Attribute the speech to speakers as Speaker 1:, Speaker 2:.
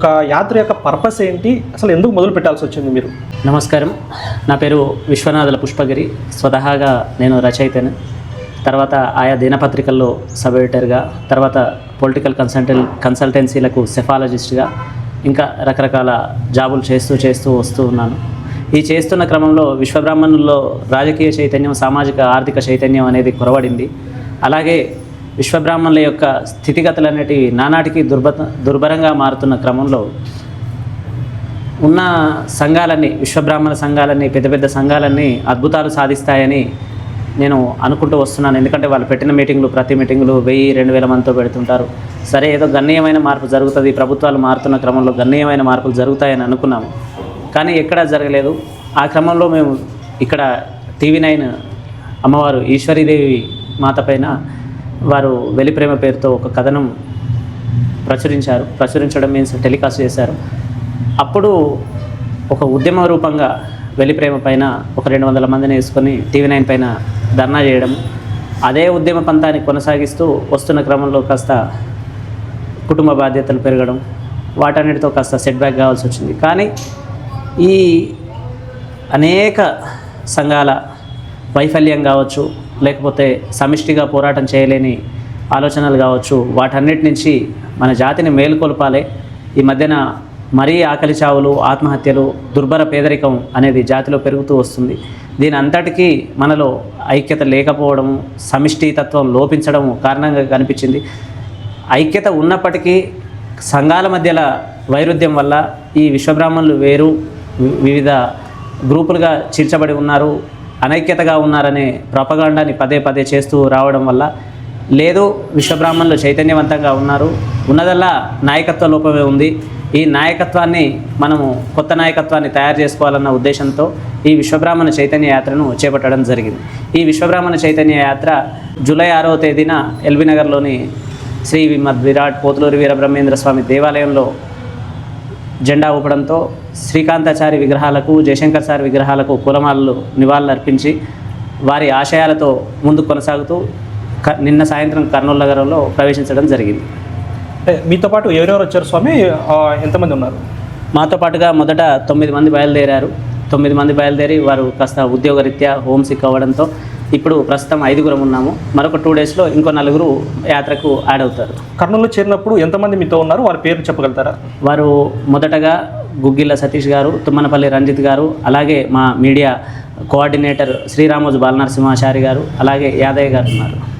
Speaker 1: ఒక యాత్ర యొక్క పర్పస్ ఏంటి, అసలు ఎందుకు మొదలు పెట్టాల్సి వచ్చింది మీరు?
Speaker 2: నమస్కారం, నా పేరు విశ్వనాథుల పుష్పగిరి. స్వతహాగా నేను రచయితను. తర్వాత ఆయా దినపత్రికల్లో సబ్ ఎడిటర్గా, తర్వాత పొలిటికల్ కన్సల్టెన్సీలకు సెఫాలజిస్ట్గా, ఇంకా రకరకాల జాబులు చేస్తూ వస్తూ ఉన్నాను. ఈ చేస్తున్న క్రమంలో విశ్వబ్రాహ్మణుల్లో రాజకీయ చైతన్యం, సామాజిక ఆర్థిక చైతన్యం అనేది కొరవడింది. అలాగే విశ్వబ్రాహ్మణుల యొక్క స్థితిగతులు అనేటివి నానాటికి దుర్భరంగా మారుతున్న క్రమంలో ఉన్న సంఘాలన్నీ, విశ్వబ్రాహ్మణ సంఘాలన్నీ, పెద్ద పెద్ద సంఘాలన్నీ అద్భుతాలు సాధిస్తాయని నేను అనుకుంటూ వస్తున్నాను. ఎందుకంటే వాళ్ళు పెట్టిన మీటింగ్లు, ప్రతి మీటింగులు 1000-2000 మందితో పెడుతుంటారు. సరే, ఏదో గణనీయమైన మార్పు జరుగుతుంది, ప్రభుత్వాలు మారుతున్న క్రమంలో గణనీయమైన మార్పులు జరుగుతాయని అనుకున్నాము. కానీ ఎక్కడా జరగలేదు. ఆ క్రమంలో మేము ఇక్కడ TV9 అమ్మవారు ఈశ్వరీదేవి మాత పైన వారు వెలి ప్రేమ పేరుతో ఒక కథనం ప్రచురించడం మీన్స్ టెలికాస్ట్ చేశారు. అప్పుడు ఒక ఉద్యమ రూపంగా వెలి ప్రేమ పైన ఒక 200 మందిని వేసుకొని TV9 పైన ధర్నా చేయడం, అదే ఉద్యమ పంతాన్ని కొనసాగిస్తూ వస్తున్న క్రమంలో కాస్త కుటుంబ బాధ్యతలు పెరగడం, వాటన్నిటితో కాస్త సెట్ బ్యాక్ కావాల్సి వచ్చింది. కానీ ఈ అనేక సంఘాల వైఫల్యం కావచ్చు, లేకపోతే సమిష్టిగా పోరాటం చేయలేని ఆలోచనలు కావచ్చు, వాటన్నిటి నుంచి మన జాతిని మేలుకొల్పాలి. ఈ మధ్యన మరీ ఆకలి చావులు, ఆత్మహత్యలు, దుర్భర పేదరికం అనేది జాతిలో పెరుగుతూ వస్తుంది. దీని అంతటికీ మనలో ఐక్యత లేకపోవడము, సమిష్టితత్వం లోపించడము కారణంగా కనిపించింది. ఐక్యత ఉన్నప్పటికీ సంఘాల మధ్యల వైరుధ్యం వల్ల ఈ విశ్వబ్రాహ్మణులు వేరు, వివిధ గ్రూపులుగా చీల్చబడి ఉన్నారు, అనైక్యతగా ఉన్నారనే ప్రొపగాండాని పదే పదే చేస్తూ రావడం వల్ల, లేదు విశ్వబ్రాహ్మణులు చైతన్యవంతంగా ఉన్నారు, ఉన్నదల్లా నాయకత్వ లోపమే ఉంది, ఈ నాయకత్వాన్ని మనము కొత్త నాయకత్వాన్ని తయారు చేసుకోవాలన్న ఉద్దేశంతో ఈ విశ్వబ్రాహ్మణ చైతన్య యాత్రను చేపట్టడం జరిగింది. ఈ విశ్వబ్రాహ్మణ చైతన్య యాత్ర జూలై 6వ తేదీన ఎల్బీ నగర్లోని శ్రీ విరాట్ పోతులూరి వీరబ్రహ్మేంద్ర స్వామి దేవాలయంలో జెండా ఊపడంతో శ్రీకాంతాచారి విగ్రహాలకు, జయశంకర్చారి విగ్రహాలకు పూలమాలలు నివాళులు అర్పించి వారి ఆశయాలతో ముందుకు కొనసాగుతూ నిన్న సాయంత్రం కర్నూలు నగరంలో ప్రవేశించడం జరిగింది.
Speaker 1: మీతో పాటు ఎవరెవరు వచ్చారు స్వామి? ఎంతమంది ఉన్నారు?
Speaker 2: మాతో పాటుగా మొదట 9 మంది బయలుదేరారు. 9 మంది బయలుదేరి వారు కాస్త ఉద్యోగరీత్యా హోమ్ సిక్ అవ్వడంతో ఇప్పుడు ప్రస్తుతం 5గురం ఉన్నాము. మరొక 2 డేస్లో ఇంకో 4 యాత్రకు యాడ్ అవుతారు.
Speaker 1: కర్నూలులో చేరినప్పుడు ఎంతమంది మీతో ఉన్నారు? వారి పేరు చెప్పగలుగుతారా?
Speaker 2: వారు మొదటగా గుగ్గిళ్ళ సతీష్ గారు, తుమ్మనపల్లి రంజిత్ గారు, అలాగే మా మీడియా కోఆర్డినేటర్ శ్రీరామోజు బాలనరసింహాచారి గారు, అలాగే యాదయ్య గారు ఉన్నారు.